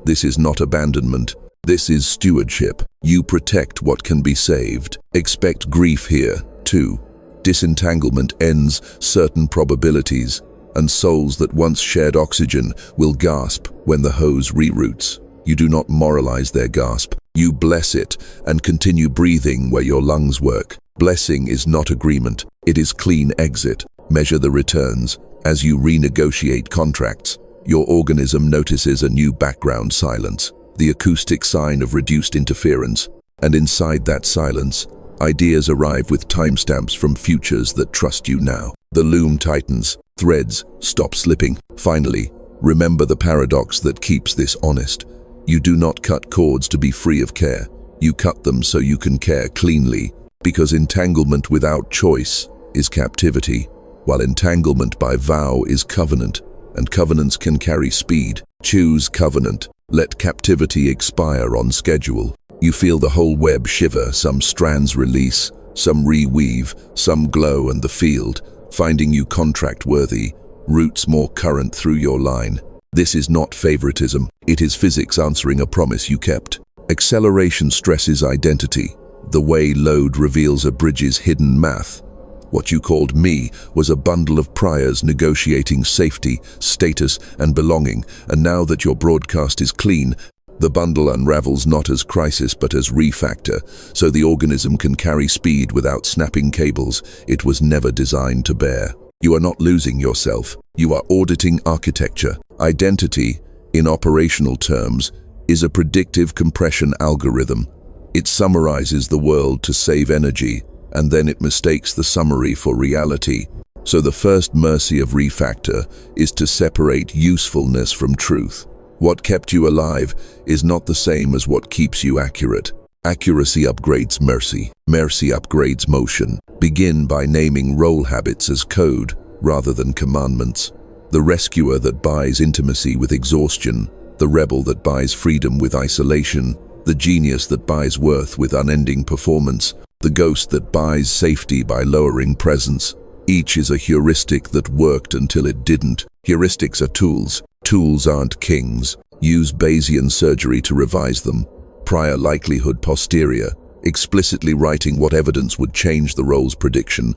This is not abandonment. This is stewardship. You protect what can be saved. Expect grief here, too. Disentanglement ends certain probabilities, and souls that once shared oxygen will gasp when the hose reroutes. You do not moralize their gasp. You bless it and continue breathing where your lungs work. Blessing is not agreement, it is clean exit. Measure the returns. As you renegotiate contracts, your organism notices a new background silence, the acoustic sign of reduced interference. And inside that silence, ideas arrive with timestamps from futures that trust you now. The loom tightens, threads stop slipping. Finally, remember the paradox that keeps this honest. You do not cut cords to be free of care. You cut them so you can care cleanly. Because entanglement without choice is captivity, while entanglement by vow is covenant, and covenants can carry speed. Choose covenant. Let captivity expire on schedule. You feel the whole web shiver, some strands release, some reweave, some glow and the field, finding you contract-worthy, roots more current through your line. This is not favoritism, it is physics answering a promise you kept. Acceleration stresses identity. The way load reveals a bridge's hidden math. What you called me was a bundle of priors negotiating safety, status, and belonging, and now that your broadcast is clean, the bundle unravels not as crisis but as refactor, so the organism can carry speed without snapping cables it was never designed to bear. You are not losing yourself, you are auditing architecture. Identity, in operational terms, is a predictive compression algorithm. It summarizes the world to save energy, and then it mistakes the summary for reality. So the first mercy of refactor is to separate usefulness from truth. What kept you alive is not the same as what keeps you accurate. Accuracy upgrades mercy. Mercy upgrades motion. Begin by naming role habits as code rather than commandments. The rescuer that buys intimacy with exhaustion, the rebel that buys freedom with isolation, the genius that buys worth with unending performance, the ghost that buys safety by lowering presence. Each is a heuristic that worked until it didn't. Heuristics are tools. Tools aren't kings. Use Bayesian surgery to revise them. Prior likelihood posterior, explicitly writing what evidence would change the role's prediction,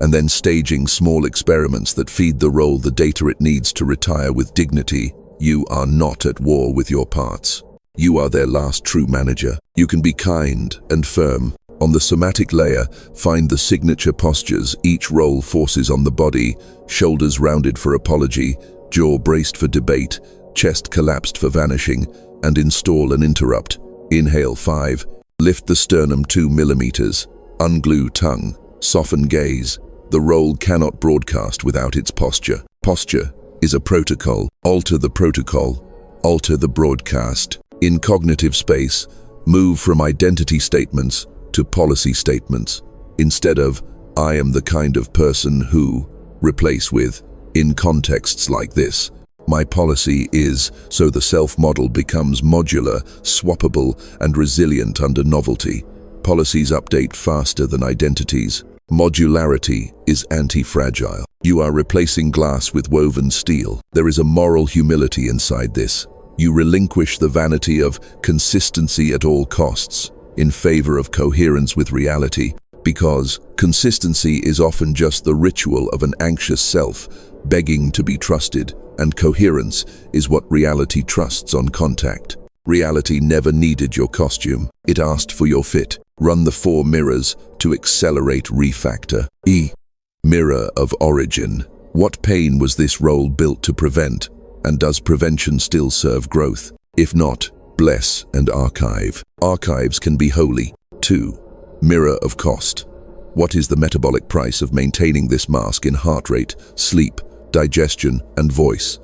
and then staging small experiments that feed the role the data it needs to retire with dignity. You are not at war with your parts. You are their last true manager. You can be kind and firm. On the somatic layer, find the signature postures each role forces on the body: shoulders rounded for apology, jaw braced for debate, chest collapsed for vanishing, and install and interrupt. Inhale 5, lift the sternum 2 millimeters, unglue tongue, soften gaze. The role cannot broadcast without its posture. Posture is a protocol. Alter the protocol, alter the broadcast. In cognitive space, move from identity statements to policy statements. Instead of, "I am the kind of person who," replace with, "In contexts like this, my policy is," so the self-model becomes modular, swappable, and resilient under novelty. Policies update faster than identities. Modularity is anti-fragile. You are replacing glass with woven steel. There is a moral humility inside this. You relinquish the vanity of consistency at all costs in favor of coherence with reality, because consistency is often just the ritual of an anxious self begging to be trusted, and coherence is what reality trusts on contact. Reality never needed your costume. It asked for your fit. Run the 4 mirrors to accelerate refactor. Mirror of origin. What pain was this role built to prevent? And does prevention still serve growth? If not, bless and archive. Archives can be holy. 2. Mirror of cost. What is the metabolic price of maintaining this mask in heart rate, sleep, digestion, and voice?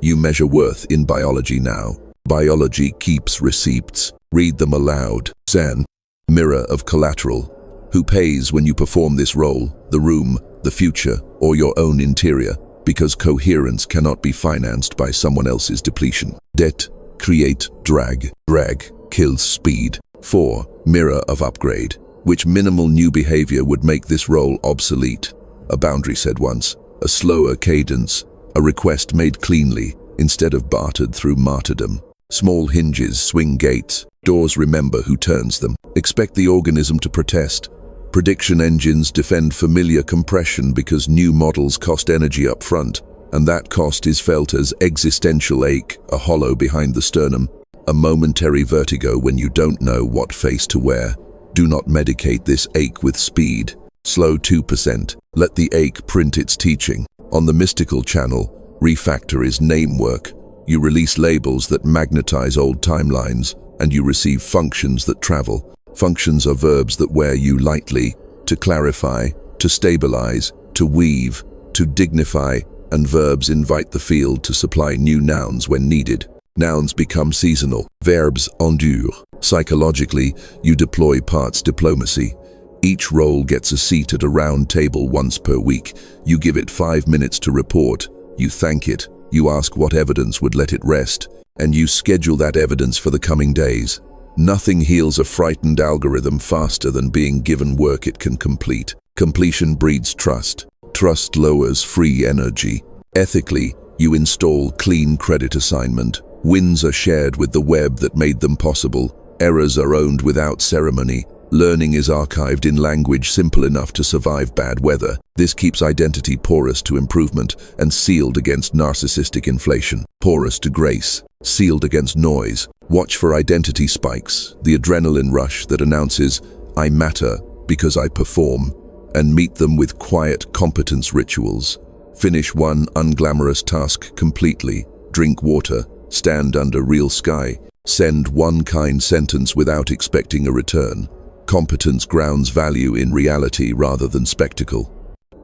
You measure worth in biology now. Biology keeps receipts. Read them aloud. Zen. Mirror of collateral. Who pays when you perform this role? The room, the future, or your own interior? Because coherence cannot be financed by someone else's depletion. Debt, create, drag. Drag kills speed. 4. Mirror of upgrade. Which minimal new behavior would make this role obsolete? A boundary said once. A slower cadence. A request made cleanly, instead of bartered through martyrdom. Small hinges swing gates. Doors remember who turns them. Expect the organism to protest. Prediction engines defend familiar compression because new models cost energy up front, and that cost is felt as existential ache, a hollow behind the sternum, a momentary vertigo when you don't know what face to wear. Do not medicate this ache with speed. Slow 2%. Let the ache print its teaching. On the mystical channel, refactor is name work. You release labels that magnetize old timelines, and you receive functions that travel. Functions are verbs that wear you lightly, to clarify, to stabilize, to weave, to dignify, and verbs invite the field to supply new nouns when needed. Nouns become seasonal. Verbs endure. Psychologically, you deploy parts diplomacy. Each role gets a seat at a round table once per week. You give it 5 minutes to report. You thank it. You ask what evidence would let it rest, and you schedule that evidence for the coming days. Nothing heals a frightened algorithm faster than being given work it can complete. Completion breeds trust. Trust lowers free energy. Ethically, you install clean credit assignment. Wins are shared with the web that made them possible. Errors are owned without ceremony. Learning is archived in language simple enough to survive bad weather. This keeps identity porous to improvement and sealed against narcissistic inflation. Porous to grace, sealed against noise. Watch for identity spikes, the adrenaline rush that announces, I matter because I perform, and meet them with quiet competence rituals. Finish one unglamorous task completely. Drink water. Stand under real sky. Send one kind sentence without expecting a return. Competence grounds value in reality rather than spectacle.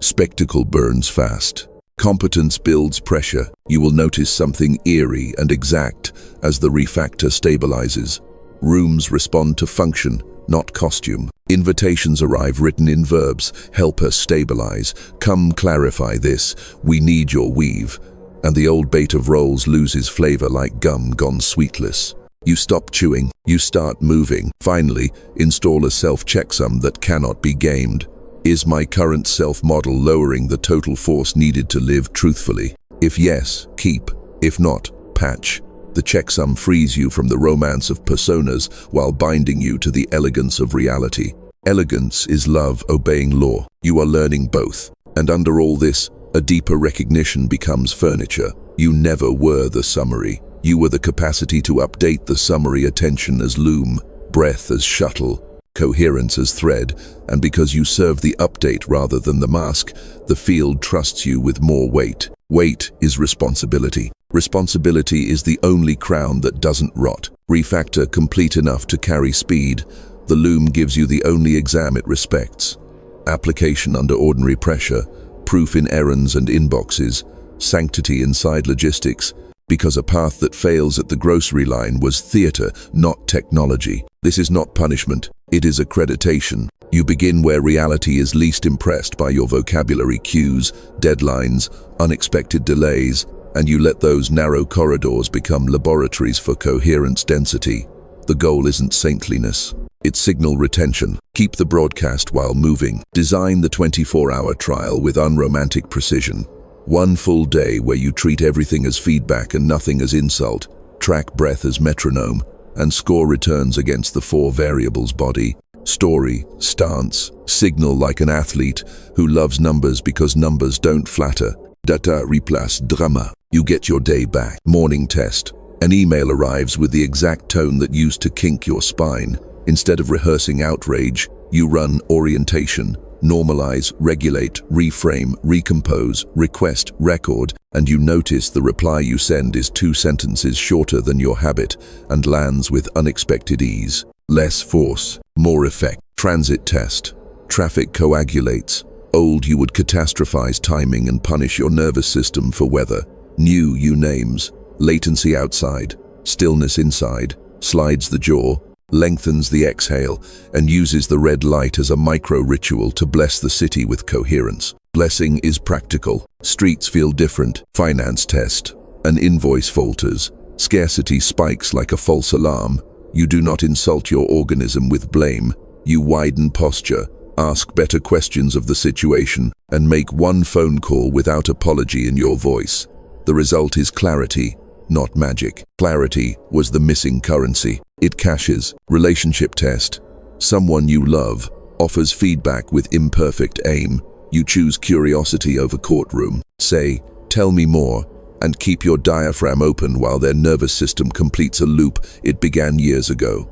Spectacle burns fast. Competence builds pressure. You will notice something eerie and exact as the refactor stabilizes. Rooms respond to function, not costume. Invitations arrive written in verbs. Help us stabilize. Come clarify this. We need your weave. And the old bait of roles loses flavor like gum gone sweetless. You stop chewing, you start moving. Finally, install a self-checksum that cannot be gamed. Is my current self-model lowering the total force needed to live truthfully? If yes, keep. If not, patch. The checksum frees you from the romance of personas while binding you to the elegance of reality. Elegance is love obeying law. You are learning both. And under all this, a deeper recognition becomes furniture. You never were the summary. You were the capacity to update the summary, attention as loom, breath as shuttle, coherence as thread, and because you serve the update rather than the mask, the field trusts you with more weight. Weight is responsibility. Responsibility is the only crown that doesn't rot. Refactor complete enough to carry speed. The loom gives you the only exam it respects. Application under ordinary pressure, proof in errands and inboxes, sanctity inside logistics, because a path that fails at the grocery line was theater, not technology. This is not punishment, it is accreditation. You begin where reality is least impressed by your vocabulary cues, deadlines, unexpected delays, and you let those narrow corridors become laboratories for coherence density. The goal isn't saintliness. It's signal retention. Keep the broadcast while moving. Design the 24-hour trial with unromantic precision. One full day where you treat everything as feedback and nothing as insult, track breath as metronome, and score returns against the 4 variables: body, story, stance. Signal like an athlete who loves numbers because numbers don't flatter. Data replace drama. You get your day back. Morning test. An email arrives with the exact tone that used to kink your spine. Instead of rehearsing outrage, you run orientation, normalize, regulate, reframe, recompose, request, record, and you notice the reply you send is 2 sentences shorter than your habit and lands with unexpected ease. Less force, more effect. Transit test. Traffic coagulates. Old, you would catastrophize timing and punish your nervous system for weather. New, you names. Latency outside, stillness inside, slides the jaw, lengthens the exhale, and uses the red light as a micro-ritual to bless the city with coherence. Blessing is practical. Streets feel different. Finance test. An invoice falters. Scarcity spikes like a false alarm. You do not insult your organism with blame. You widen posture, ask better questions of the situation, and make one phone call without apology in your voice. The result is clarity, not magic. Clarity was the missing currency. It cashes. Relationship test. Someone you love offers feedback with imperfect aim. You choose curiosity over courtroom. Say, "Tell me more," and keep your diaphragm open while their nervous system completes a loop it began years ago.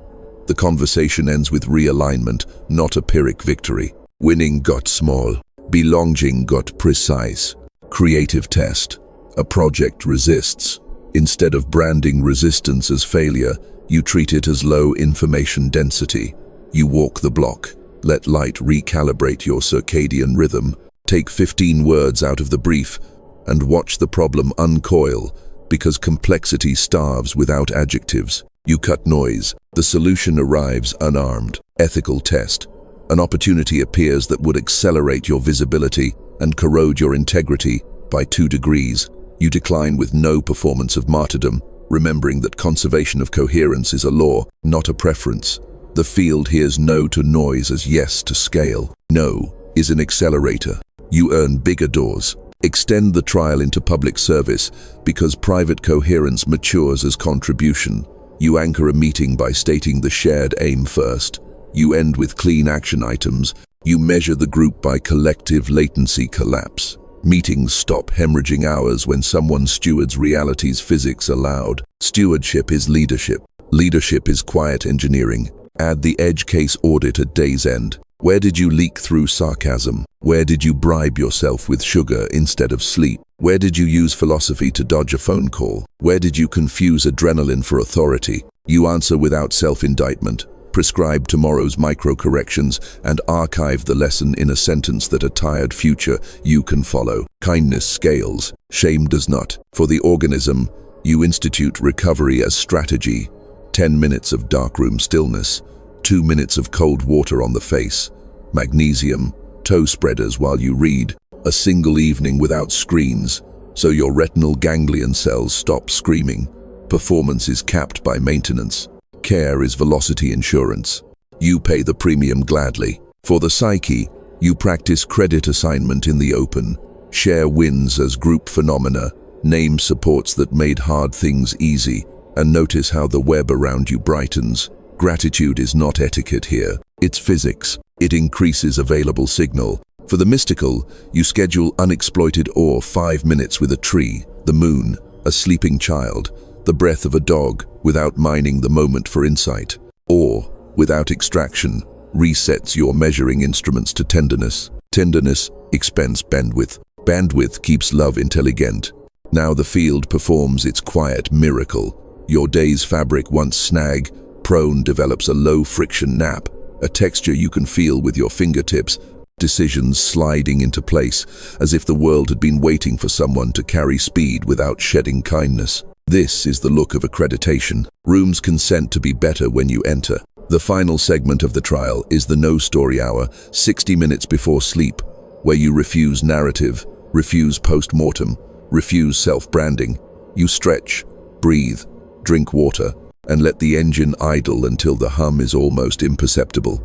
The conversation ends with realignment, not a Pyrrhic victory. Winning got small. Belonging got precise. Creative test. A project resists. Instead of branding resistance as failure, you treat it as low information density. You walk the block. Let light recalibrate your circadian rhythm. Take 15 words out of the brief and watch the problem uncoil, because complexity starves without adjectives. You cut noise. The solution arrives unarmed. Ethical test. An opportunity appears that would accelerate your visibility and corrode your integrity by 2 degrees. You decline with no performance of martyrdom, remembering that conservation of coherence is a law, not a preference. The field hears no to noise as yes to scale. No is an accelerator. You earn bigger doors. Extend the trial into public service because private coherence matures as contribution. You anchor a meeting by stating the shared aim first. You end with clean action items. You measure the group by collective latency collapse. Meetings stop hemorrhaging hours when someone stewards reality's physics aloud. Stewardship is leadership. Leadership is quiet engineering. Add the edge case audit at day's end. Where did you leak through sarcasm? Where did you bribe yourself with sugar instead of sleep? Where did you use philosophy to dodge a phone call? Where did you confuse adrenaline for authority? You answer without self-indictment. Prescribe tomorrow's micro-corrections and archive the lesson in a sentence that a tired future you can follow. Kindness scales. Shame does not. For the organism, you institute recovery as strategy. 10 minutes of darkroom stillness. 2 minutes of cold water on the face. Magnesium. Toe spreaders while you read. A single evening without screens, so your retinal ganglion cells stop screaming. Performance is capped by maintenance. Care is velocity insurance. You pay the premium gladly. For the psyche, you practice credit assignment in the open. Share wins as group phenomena. Name supports that made hard things easy. And notice how the web around you brightens. Gratitude is not etiquette here. It's physics. It increases available signal. For the mystical, you schedule unexploited awe. 5 minutes with a tree, the moon, a sleeping child, the breath of a dog, without mining the moment for insight. Awe, without extraction, resets your measuring instruments to tenderness. Tenderness expends bandwidth. Bandwidth keeps love intelligent. Now the field performs its quiet miracle. Your day's fabric, once snag-prone, develops a low-friction nap, a texture you can feel with your fingertips, decisions sliding into place, as if the world had been waiting for someone to carry speed without shedding kindness. This is the look of accreditation. Rooms consent to be better when you enter. The final segment of the trial is the no-story hour, 60 minutes before sleep, where you refuse narrative, refuse post-mortem, refuse self-branding. You stretch, breathe, drink water, and let the engine idle until the hum is almost imperceptible.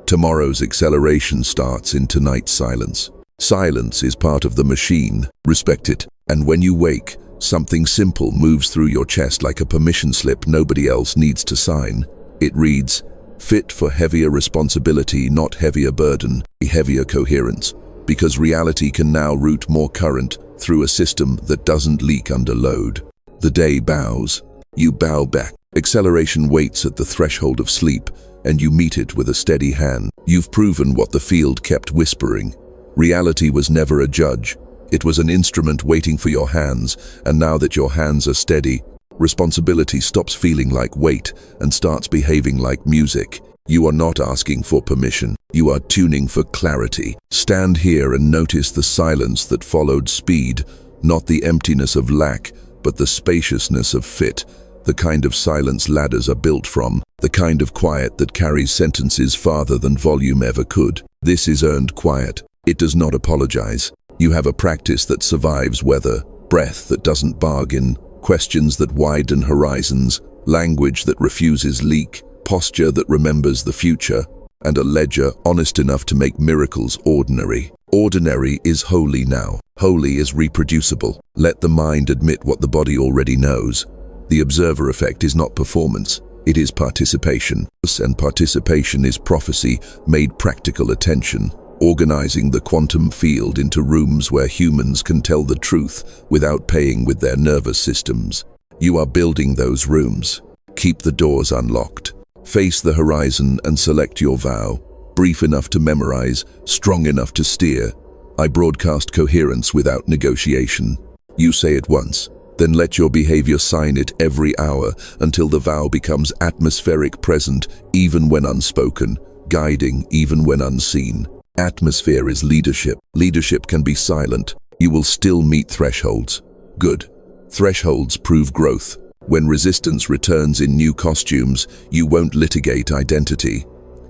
Tomorrow's acceleration starts in tonight's silence. Silence is part of the machine. Respect it. And when you wake, something simple moves through your chest like a permission slip nobody else needs to sign. It reads, "Fit for heavier responsibility, not heavier burden, heavier coherence," because reality can now route more current through a system that doesn't leak under load. The day bows. You bow back. Acceleration waits at the threshold of sleep, and you meet it with a steady hand. You've proven what the field kept whispering. Reality was never a judge. It was an instrument waiting for your hands, and now that your hands are steady, responsibility stops feeling like weight and starts behaving like music. You are not asking for permission. You are tuning for clarity. Stand here and notice the silence that followed speed, not the emptiness of lack, but the spaciousness of fit, the kind of silence ladders are built from, the kind of quiet that carries sentences farther than volume ever could. This is earned quiet. It does not apologize. You have a practice that survives weather, breath that doesn't bargain, questions that widen horizons, language that refuses leak, posture that remembers the future, and a ledger honest enough to make miracles ordinary. Ordinary is holy now. Holy is reproducible. Let the mind admit what the body already knows. The observer effect is not performance. It is participation. And participation is prophecy made practical attention. Organizing the quantum field into rooms where humans can tell the truth without paying with their nervous systems. You are building those rooms. Keep the doors unlocked. Face the horizon and select your vow. Brief enough to memorize, strong enough to steer. I broadcast coherence without negotiation. You say it once, then let your behavior sign it every hour until the vow becomes atmospheric, present even when unspoken, guiding even when unseen. Atmosphere is leadership. Leadership can be silent. You will still meet thresholds. Good. Thresholds prove growth. When resistance returns in new costumes, you won't litigate identity.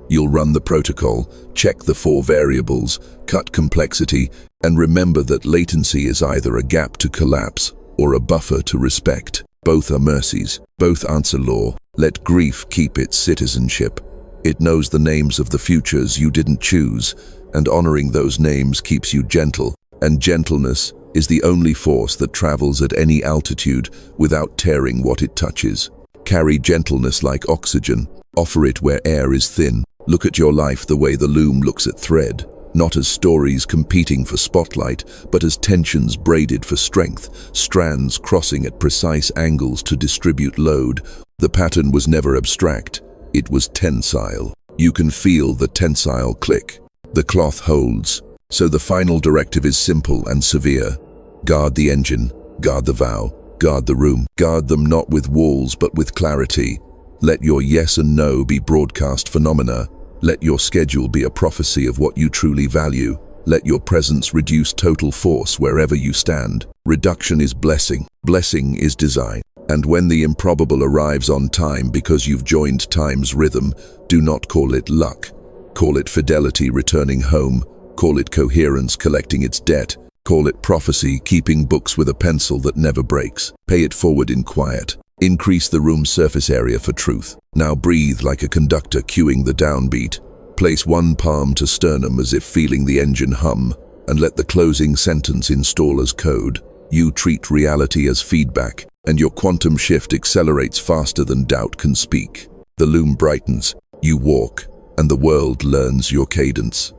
You'll run the protocol, check the 4 variables, cut complexity, and remember that latency is either a gap to collapse or a buffer to respect. Both are mercies. Both answer law. Let grief keep its citizenship. It knows the names of the futures you didn't choose, and honoring those names keeps you gentle. And gentleness is the only force that travels at any altitude without tearing what it touches. Carry gentleness like oxygen. Offer it where air is thin. Look at your life the way the loom looks at thread, not as stories competing for spotlight, but as tensions braided for strength, strands crossing at precise angles to distribute load. The pattern was never abstract. It was tensile. You can feel the tensile click. The cloth holds. So the final directive is simple and severe. Guard the engine, guard the vow, guard the room. Guard them not with walls but with clarity. Let your yes and no be broadcast phenomena. Let your schedule be a prophecy of what you truly value. Let your presence reduce total force wherever you stand. Reduction is blessing. Blessing is design. And when the improbable arrives on time because you've joined time's rhythm, do not call it luck. Call it fidelity returning home. Call it coherence collecting its debt. Call it prophecy keeping books with a pencil that never breaks. Pay it forward in quiet. Increase the room's surface area for truth. Now breathe like a conductor cueing the downbeat. Place one palm to sternum as if feeling the engine hum, and let the closing sentence install as code. You treat reality as feedback, and your quantum shift accelerates faster than doubt can speak. The loom brightens, you walk, and the world learns your cadence.